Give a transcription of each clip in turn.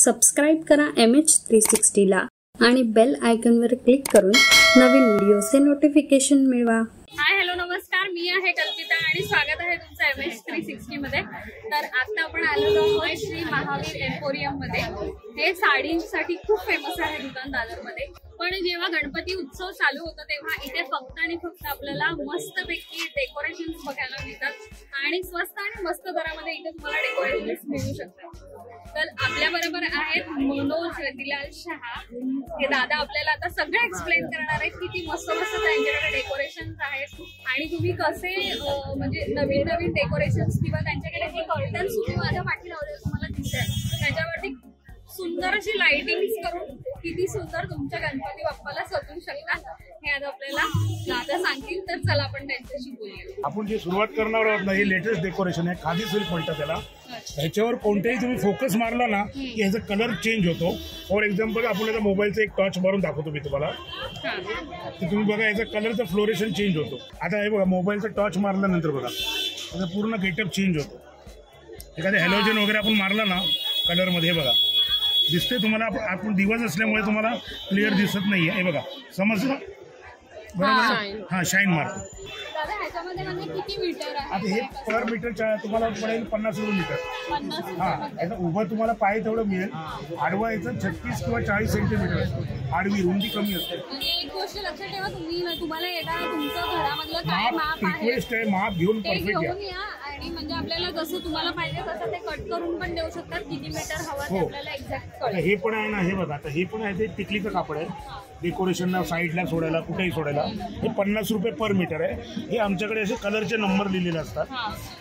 Subscribe करा MH360 ला आणि बेल आयकॉनवर क्लिक करून नवीन व्हिडिओचे नोटिफिकेशन मिळवा। हाय हॅलो नमस्कार, मी आहे कल्पिता आणि स्वागत आहे तुमचं MH360 मध्ये। तर आता आपण आलेलो आहोत श्री महावीर एम्पोरियम मध्ये। हे साडींसाठी खूप फेमस आहे दुकान दादर मध्ये। पण जेव्हा गणपती उत्सव चालू होता तेव्हा इथे फक्त आणि फक्त आपल्याला मस्तपैकी डेकोरेशन्स बघायला मिळतात आणि स्वस्त आणि मस्त दरामध्ये इथे तुम्हाला डेकोरेशन्स मिळू शकतात। तर आपल्या बरोबर आहेत मनोज दिलाल शहा। हे दादा आपल्याला आता सगळं एक्सप्लेन करणार आहेत किती मस्त मस्त त्यांच्याकडे डेकोरेशन्स आहेत आणि तुम्ही कसे म्हणजे नवीन नवीन डेकोरेशन्स किंवा त्यांच्याकडे हे कर्टन्स तुम्ही माझ्या पाठी लावले तुम्हाला दिसेल त्याच्यावरती सुंदर अशी लाइटिंग्स करून किती सुंदर तुमच्या गणपती बाप्पाला सजवू शकतात हे आज आपल्याला दादा सांगतील। तर चला आपण त्यांच्याशी बोलूया। आपण जे सुरुवात करणार आहोत ना, हे लेटेस्ट डेकोरेशन आहे, खादी सिल्क म्हणतात त्याला। ह्याच्यावर कोणतेही तुम्ही फोकस मारला ना की ह्याचा कलर चेंज होतो। फॉर एक्झाम्पल आपण याचा मोबाईलचा एक टॉर्च मारून दाखवतो मी तुम्हाला, तर तुम्ही बघा याचा कलरचा फ्लोरेशन चेंज होतो। आता हे बघा मोबाईलचा टॉर्च मारल्यानंतर बघा त्याचा पूर्ण गेटअप चेंज होतो। एखाद्या हॅलोजन वगैरे आपण मारला ना कलरमध्ये, हे बघा दिसते तुम्हाला। आपण दिवस असल्यामुळे तुम्हाला क्लिअर दिसत नाहीये, हे बघा समजलं बरोबर? हा शाईन मारतो। दादा ह्याच्यामध्ये म्हणजे किती मीटर आहे? आता हे पर मीटर तुम्हाला पडेल 50 मीटर। 50 हा, याचा उभं तुम्हाला पाय तेवढं मिळेल। आडवा याचं 36 किंवा 40 सेंटीमीटर असतो, आडवी रुंदी कमी असते। म्हणजे एक गोष्ट लक्षात ठेवा, तुम्हाला येताना तुमचं घरामधलं काय माप आहे रिक्वेस्ट आहे, माप घेऊन परफेक्ट घेऊन या आणि म्हणजे आपल्याला जसं तुम्हाला पाहिजे तसं ते कट करून पण देऊ शकतात। किती मीटर हवं ते आपल्याला एक्झॅक्ट कळेल। हे पण आहे ना, हे बघा आता हे पण आहे, ते टिकलीचं कापड आहे डेकोरेशनला साईडला सोडायला कुठेही सोडायला। हे 50 रुपये पर मीटर आहे। हे आमच्याकडे असे कलरचे नंबर लिहिलेले असतात,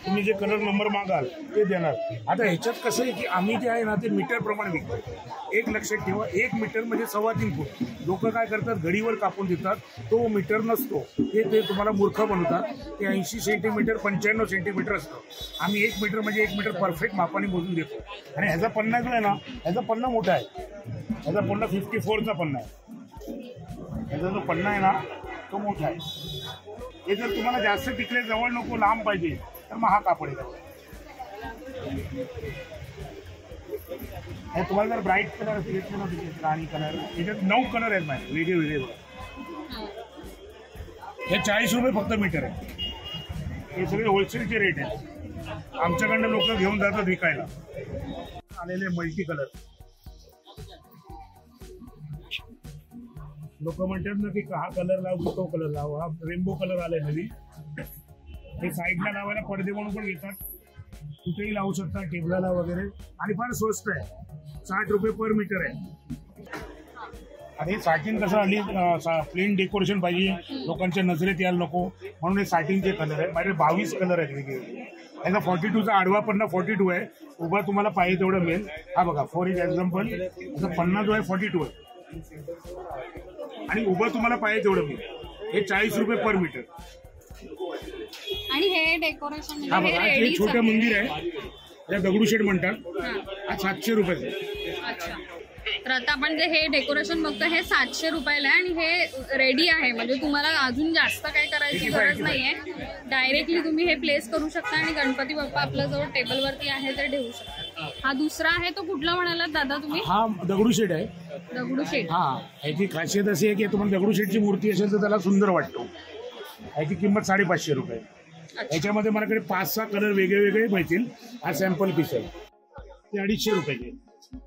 तुम्ही जे कलर नंबर मागाल ते देणार। आता ह्याच्यात कसं आहे की आम्ही जे आहे ना ते मीटर प्रमाणे विकतो। एक लक्षात ठेवा, 1 मीटर म्हणजे 3.25 फूट। लोक काय करतात घडीवर कापून देतात, तो मीटर नसतो, ते तुम्हाला मूर्ख बनवतात। ते 80 सेंटीमीटर 95 सेंटीमीटर असतं। आम्ही 1 मीटर म्हणजे 1 मीटर परफेक्ट मापाने मोजून देतो। आणि ह्याचा पन्ना जो आहे ना, ह्याचा पन्ना मोठा आहे, ह्याचा पन्ना 54चा पन्ना आहे। ह्याचा जो पन्ना आहे ना तो मोठा आहे। हे जर तुम्हाला जास्त टिकले जवळ नको लांब पाहिजे तर मग हा कापड आहे। हे तुम्हाला जर ब्राईट कलर असेल राणी कलर, याच्यात 9 कलर आहेत माझे वेगळे वेगळे। हे 40 रुपये फक्त मीटर आहे। हे सगळे होलसेलचे रेट आहेत, आमच्याकडनं लोक घेऊन जातात विकायला। आलेले मल्टी कलर लोक म्हणतात ना की हा कलर लाव तो कलर लाव, हा रेनबो कलर आलाय नवीन। हे साईडला लावायला पडदे म्हणून पण घेतात, कुठेही लावू शकता टेबलाला वगैरे। आणि फार स्वस्त आहे, 60 रुपये पर मीटर आहे। आणि हे साटिन कसं आली प्लेन डेकोरेशन पाहिजे, लोकांच्या नजरेत यायला नको म्हणून हे साटिनचे कलर आहे। माझे 22 कलर आहेत वेगवेगळे। याचा 42चा आडवा पन्ना 42 आहे, उभा तुम्हाला पाहिजे तेवढं मिळेल। हा बघा फॉर एक्झाम्पल याचा पन्ना जो आहे 42 आहे आणि उभं तुम्हाला पाहिजे तेवढं मिळेल। हे 40 रुपये पर मीटर। आणि हे डेकोरेशन हा बघा हे छोटं मंदिर आहे, या दगडूशेठ म्हणतात, हा 700 रुपये। अच्छा, तर आता आपण जे हे डेकोरेशन बघतो हे 700 रुपयाला आहे आणि हे रेडी आहे। म्हणजे तुम्हाला अजून जास्त काय करायची गरज नाहीये, डायरेक्टली तुम्ही हे प्लेस करू शकता आणि गणपती बाप्पा आपल्या जवळ टेबलवरती आहे तर ठेवू शकता। हा दुसरा आहे तो कुठला म्हणालात दादा तुम्ही? हा दगडूशेठ आहे। दगडूशेठ, हा ह्याची खासियत अशी आहे की तुम्हाला दगडूशेठची मूर्ती असेल तर त्याला सुंदर वाटतो। ह्याची किंमत 550 रुपये। ह्याच्यामध्ये माझ्याकडे 5-6 कलर वेगळे वेगळे मिळतील। हा सॅम्पल पीस आहे, ते 250 रुपयाचे।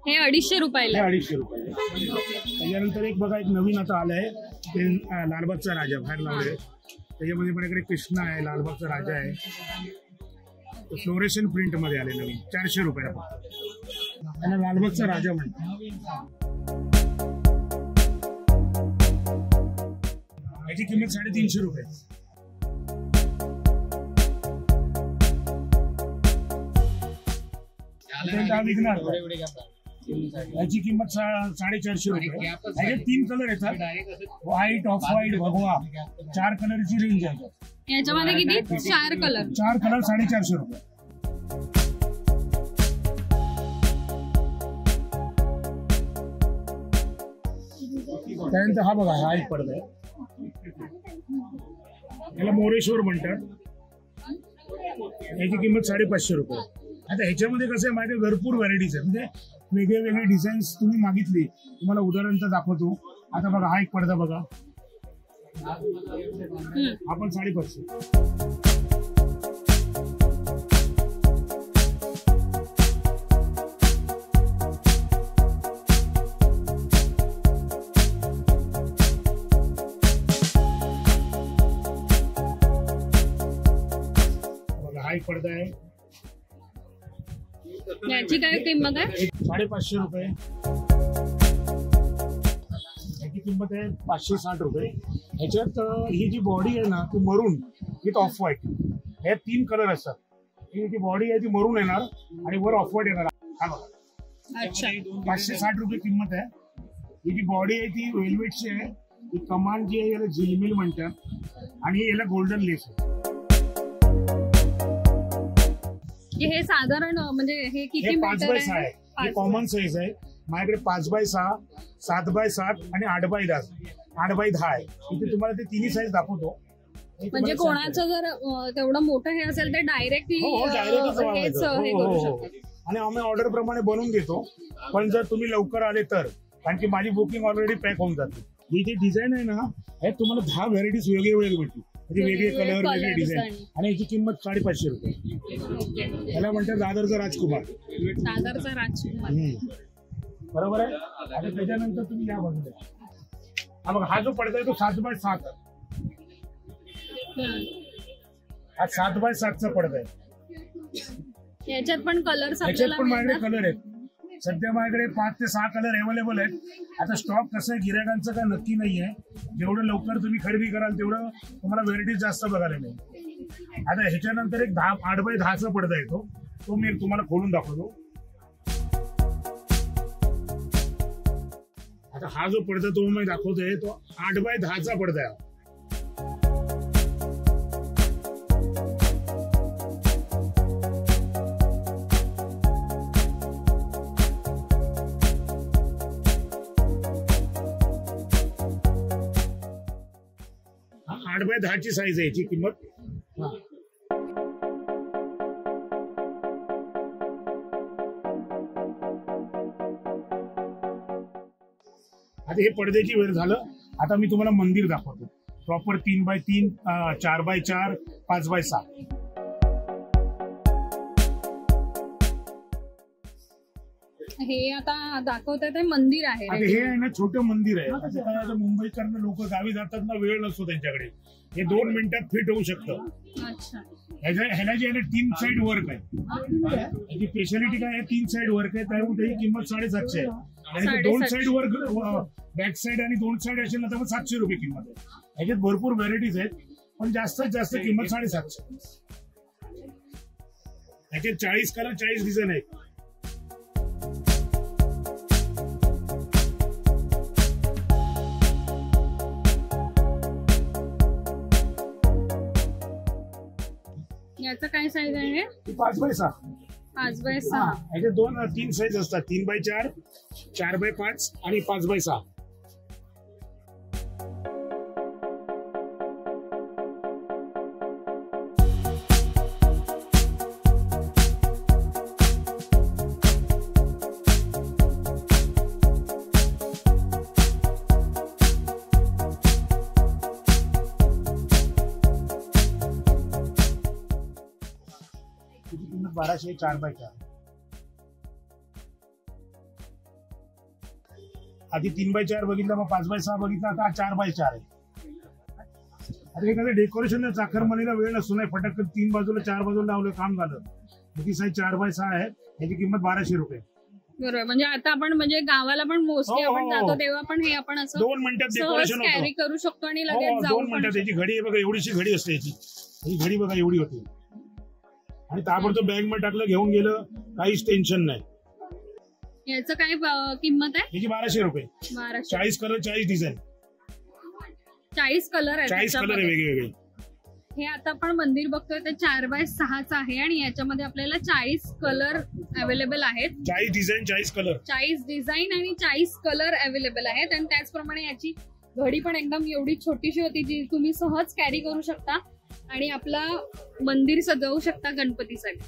हे 250 रुपयाला? 250 रुपये। त्याच्यानंतर एक बघा एक नवीन आता आलंय ते लालबागचा राजा बाहेर लावले। त्याच्यामध्ये माझ्याकडे कृष्णा आहे, लालबागचा राजा आहे, फ्लोरेशन प्रिंट मध्ये आले नवीन 400 रुपयाला। त्याला लालबागचा राजा म्हणतात। याची किंमत 350 रुपये। विकणार याची किंमत 450 रुपये। याचे 3 कलर येतात, व्हाईट, ऑफ व्हाईट, भगवा, 4 कलरची रेंज आहे। याच्यामध्ये किती? 4 कलर। 4 कलर 450 रुपये। त्यानंतर हा बघा हा एक पडदा आहे, याला मोरेश्वर म्हणतात। याची किंमत 550 रुपये। आता ह्याच्यामध्ये कसं आहे माहिती, भरपूर व्हरायटीज आहे, म्हणजे वेगळे वेगळे डिझाईन्स तुम्ही मागितली, तुम्हाला उदाहरण तर दाखवतो. आता बघा हा एक पडदा बघा, आपण 550. बघा हा एक पडदा आहे, याची काय किंमत आहे? 550 रुपये. याची किंमत आहे 560 रुपये. ह्याच्यात ही जी बॉडी आहे ना ती मरून विथ ऑफ व्हाईट, हे 3 कलर असतात. ही जी बॉडी आहे ती मरून येणार आणि वर ऑफ व्हाईट येणार. हा बघा, अच्छा, 560 रुपये किंमत आहे. ही जी बॉडी आहे ती वेल्वेटची आहे. ही कमान जी आहे याला झिलमिल म्हणतात आणि याला गोल्डन लेस आहे. हे साधारण म्हणजे हे किती 5x6 आहे, हे कॉमन साईज आहे. माझ्याकडे 5x6, 7x7 आणि 8x10. 8x10 आहे. इथे तुम्हाला ते तिन्ही साईज दाखवतो. म्हणजे कोणाचं जर तेवढं मोठं हे असेल तर डायरेक्टली हेच हे करू शकतो. आणि आम्ही ऑर्डर प्रमाणे बनवून देतो. पण जर तुम्ही लवकर आले तर, कारण की माझी बुकिंग ऑलरेडी पॅक होऊन जाते. ही जी डिझाईन आहे ना, हे तुम्हाला 10 व्हरायटीज वेगळे वेगळे भेटतील, म्हणजे वेगळे कलर, वेगळे डिझाईन. आणि याची किंमत 550 रुपये. याला म्हणतात दादरचा राजकुमार. दादरचा राजकुमार, बरोबर आहे. आणि त्याच्यानंतर तुम्ही या बाजूला हा बघा, हा जो पडदा आहे तो 7x7. हा 7x7चा पडदा आहे. याच्यात पण कलर, याच्यात पण माझ्याकडे कलर आहेत. सध्या माझ्याकडे 5 ते 6 कलर अवेलेबल आहेत. आता स्टॉक कसं आहे, गिरायकांचं काय नक्की नाहीये. जेवढं लवकर तुम्ही खरेदी कराल तेवढं तुम्हाला व्हरायटीज जास्त बघायला मिळेल. आता ह्याच्यानंतर एक 8x10चा पडदा येतो, तो मी तुम्हाला खोलून दाखवतो. आता हा जो पडदा तो मी दाखवतोय तो 8x10चा पडदा आहे. हा 8x10ची साईज आहे याची किंमत. आता हे पडद्याची वेळ झालं. आता मी तुम्हाला मंदिर दाखवतो. Proper 3x3, 4x4, 5x6. हे आता दाखवतात ते मंदिर आहे. आता हे आहे ना छोटं मंदिर आहे. असं काय, आता मुंबईकरनं लोक गावी जातात ना, वेळ नसतो त्यांच्याकडे. हे 2 मिनिटात फिट होऊ शकतं. अच्छा, ह्याला जे आहे ना 3 साइड वर्क आहे. याची स्पेशालिटी काय आहे, 3 साइड वर्क आहे. त्यामुळे त्याची किंमत 750 आहे. आणि 2 साइड वर्क बॅक साइड आणि 2 साइड असेल ना तर 700 रुपये किंमत आहे. ह्याच्यात भरपूर व्हरायटीज आहेत, पण जास्तीत जास्त किंमत 750. ह्याच्यात 40 कलर, 40 डिझाईन आहेत. याचं काय साईज आहे? 5x6. 5x6. याचे 2-3 साईज असतात, 3x4, 4x5 आणि 5x6. किंमत 1200, 4x4. आधी 3x4 बघितलं, मग 5x6 बघितलं, आता 4x4 आहे. आता हे कसं डेकोरेशन चाकरमानीला वेळ नसतो नाही, फटक 3 बाजूला 4 बाजूला लावलं, काम झालं. ती साईज 4x6 आहे. याची किंमत 1200 रुपये. बरोबर. म्हणजे आता आपण म्हणजे गावाला पण मोस्टली आपण जातो तेव्हा पण हे आपण असं 2 मिनिटात डेकोरेशन कॅरी करू शकतो आणि लगेच जाऊ. 2 मिनिटात. याची घडी बघा, एवढीशी घडी असते याची. ही घडी बघा एवढी होती आणि ताबडतोब बॅग मध्ये टाकलं, घेऊन गेलं, काहीच टेन्शन नाही. याचं काय किंमत आहे? याची 1200 रुपये. 40 कलर, 40 डिझाईन, 40 कलर आहे. 40 कलर आहे वेगवेगळे. हे आता आपण मंदिर बघतोय ते 4x6 आहे आणि याच्यामध्ये आपल्याला 40 कलर अवेलेबल आहेत. 40 डिझाईन, 40 कलर, 40 डिझाईन आणि 40 कलर अवेलेबल आहेत. आणि त्याचप्रमाणे याची घडी पण एकदम एवढी छोटीशी होती जी तुम्ही सहज कॅरी करू शकता आणि आपला मंदिर सजवू शकता गणपतीसाठी.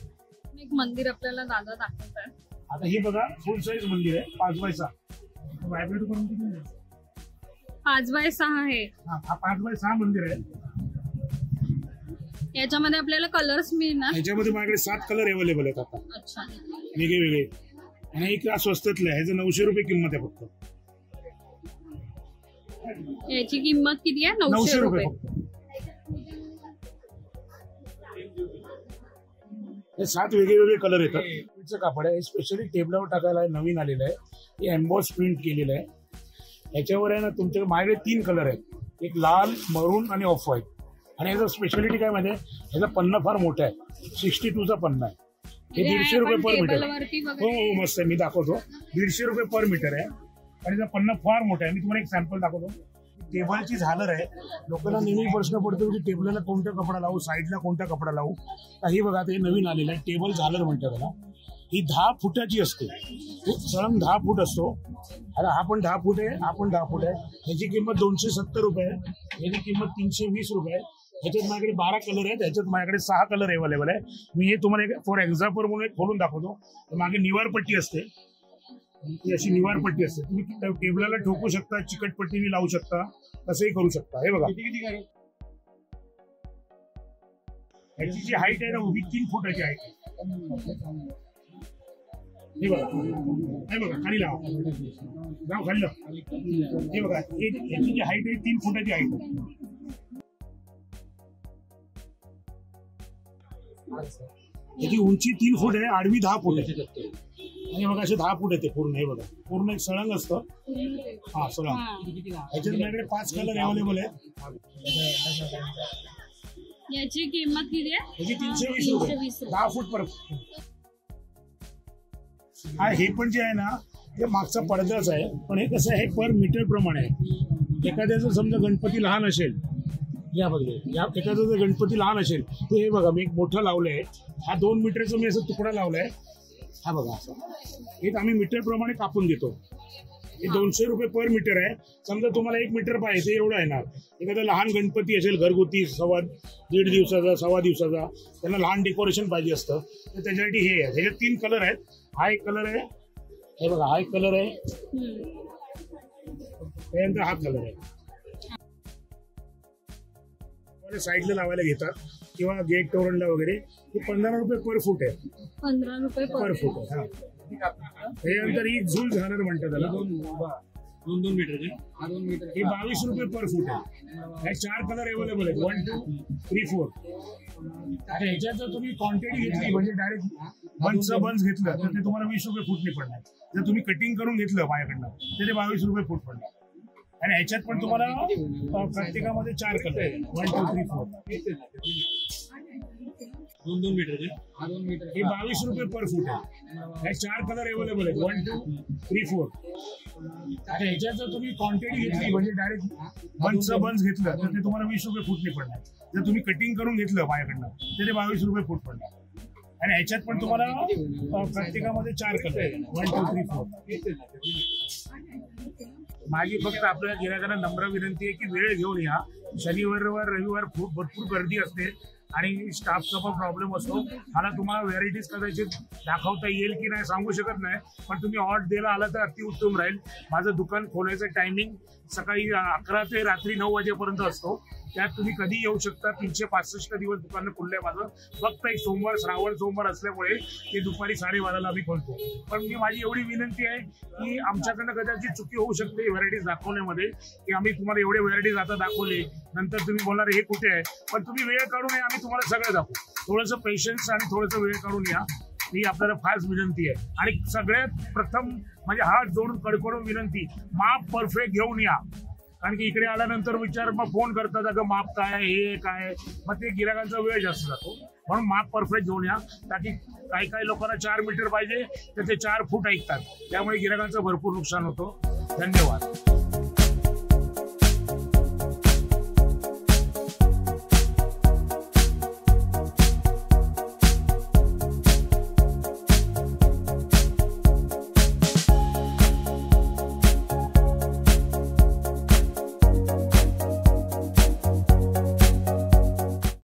एक मंदिर आपल्याला दादा दाखवतात. आता हे बघा फुल साईज मंदिर आहे 5x6. व्हायब्रेट करून 5x6 आहे. हा 5x6 मंदिर आहे. याच्यामध्ये आपल्याला कलर्स मिळणार. याच्यामध्ये माझ्याकडे 7 कलर अवेलेबल आहेत आता. अच्छा. वेगळे वेगळे. आणि एक स्वस्तातलं आहे. ह्याचं 900 रुपये किंमत आहे फक्त. याची किंमत किती आहे? 900 रुपये. हे 7 वेगवेगळे कलर येतात. कापड आहे. स्पेशली टेबलावर टाकायला नवीन आलेलं आहे. हे एम्बॉस प्रिंट केलेलं आहे. याच्यावर आहे ना तुमच्याकडे माझ्याकडे 3 कलर आहेत. एक लाल, मरून आणि ऑफ व्हाईट. आणि याचं स्पेशालिटी काय माहिती आहे? ह्याचा पन्ना फार मोठा आहे. 62चा पन्ना आहे. हे 150 रुपये पर मीटर. हो हो मस्त आहे. मी दाखवतो. 150 रुपये पर मीटर आहे. आणि त्याचा पन्ना फार मोठा आहे. मी तुम्हाला एक सॅम्पल दाखवतो. टेबलची झालर आहे. लोकांना नेहमी प्रश्न पडतो की टेबलला कोणता कपडा लावू, साईडला कोणता कपडा लावू. तर हे बघा ते नवीन आलेलं आहे. टेबल झालर म्हणतात त्याला. ही 10 फुटाची असते. सळंग 10 फूट असतो. आता हा पण 10 फूट आहे, हा पण 10 फूट आहे. ह्याची किंमत 270 रुपये आहे. ह्याची किंमत 320 रुपये आहे. ह्याच्यात माझ्याकडे 12 कलर आहेत. ह्याच्यात माझ्याकडे 6 कलर अवेलेबल आहे. मी हे तुम्हाला एक फॉर एक्झाम्पल म्हणून एक खोलून दाखवतो. मागे निवार पट्टी असते. ही अशी निवार पट्टी असते. तुम्ही टेबलाला ठोकू शकता, चिकटपट्टीने लावू शकता, तसंही करू शकता. हे बघा ह्याची जी हाईट आहे ना उभी 3 फुटाची हाईट आहे. हे बघा खाली लावा, जाऊ खाली लावा. हे बघा याची जी हाईट आहे 3 फुटाची हाईट आहे. याची उंची 3 फूट आहे, आडवी 10 फूट आहे. आणि बघा असे 10 फूट येते पूर्ण. हे बघा पूर्ण एक सळंग असतं. हा सळंग. ह्याच्यात माझ्याकडे 5 कलर अवेलेबल आहेत. याची किंमत किती आहे? याची 320 रुपये. 10 फूट पर. हा हे पण जे आहे ना हे मागचा पडदाच आहे. पण हे कसं आहे पर मीटर प्रमाणे आहे. एखाद्याचं समजा गणपती लहान असेल, या बघले या एखादा जर गणपती लहान असेल तर हे बघा मी एक मोठं लावलंय. हा 2 मीटरचा मी असं तुकडा लावलाय. हा बघा असं हे आम्ही मीटर प्रमाणे कापून देतो. हे 200 रुपये पर मीटर आहे. समजा तुम्हाला 1 मीटर पाहिजे ते एवढं येणार. एखादा लहान गणपती असेल घरगुती 1.5 दिवसाचा 1.25 दिवसाचा, त्यांना लहान डेकोरेशन पाहिजे असतं तर त्याच्यासाठी हे आहे. ह्याच्यात 3 कलर आहेत. हा एक कलर आहे. हे बघा हा एक कलर आहे. त्यानंतर हा कलर आहे. साईडला लावायला घेतात किंवा गेट तोरणला वगैरे. हे 15 रुपये पर फूट आहे. 15 रुपये पर फूट आहे. हा त्यानंतर ही झूल झालर म्हणतात त्याला. 2 मीटर. हे 22 रुपये पर फूट आहे. हे 4 कलर अवेलेबल आहेत. 1, 2, 3, 4. आता ह्याच्यात जर तुम्ही क्वांटिटी घेतली म्हणजे डायरेक्ट बंच घेतलं तर ते तुम्हाला 20 रुपये फूटने पडणार. जर तुम्ही कटिंग करून घेतलं माझ्याकडनं तर ते 22 रुपये फूट पडणार. आणि ह्याच्यात पण तुम्हाला प्रत्येकामध्ये 4 कलर आहेत. 1, 2, 3, 4. 2 मीटर. हे 22 रुपये पर फूट आहे. हे 4 कलर अवेलेबल आहेत. 1, 2, 3, 4. आता ह्याच्यात जर तुम्ही क्वांटिटी घेतली म्हणजे डायरेक्ट बंच घेतलं तर ते तुम्हाला 20 रुपये फूटने पडणार. जर तुम्ही कटिंग करून घेतलं माझ्याकडनं तर ते 22 रुपये फूट पडणार. आणि ह्याच्यात पण तुम्हाला प्रत्येकामध्ये 4 कलर आहेत. 1, 2, 3, 4. माझी फक्त आपल्या गिरायकांना नम्र विनंती आहे की वेळ घेऊन या. शनिवार रविवार खूप भरपूर गर्दी असते आणि स्टाफचा पण प्रॉब्लेम असतो. मला तुम्हाला व्हेरायटीज कदाचित दाखवता येईल की नाही सांगू शकत नाही. पण तुम्ही ऑर्डर द्यायला आला तर अतिउत्तम राहील. माझं दुकान खोलायचं टायमिंग सकाळी 11 ते रात्री 9 वाजेपर्यंत असतो. त्यात तुम्ही कधी येऊ शकता. 365 दिवस दुकान खुललंय माझं. फक्त एक सोमवार श्रावण सोमवार असल्यामुळे ते दुपारी 12:30 आम्ही खोलतो. पण माझी एवढी विनंती आहे की आमच्याकडनं कदाचित चुकी होऊ शकते व्हेरायटीज दाखवण्यामध्ये की आम्ही तुम्हाला एवढे व्हेरायटीज आता दाखवले नंतर तुम्ही बोलणार हे कुठे आहे. पण तुम्ही वेळ काढून या. आम्ही तुम्हाला सगळं दाखवू. थोडंसं पेशन्स आणि थोडंसं वेळ काढून या. ही आपल्याला फार विनंती आहे. आणि सगळ्यात प्रथम म्हणजे हात जोडून कडकडून विनंती माप परफेक्ट घेऊन या. कारण की इकडे आल्यानंतर मग फोन करतात अगं माप काय हे काय. मग ते गिराकांचा वेळ जास्त जातो. म्हणून माप परफेक्ट घेऊन या. ताकी काही लोकांना 4 मीटर पाहिजे तर ते 4 फूट ऐकतात. त्यामुळे गिराकांचं भरपूर नुकसान होतं. धन्यवाद.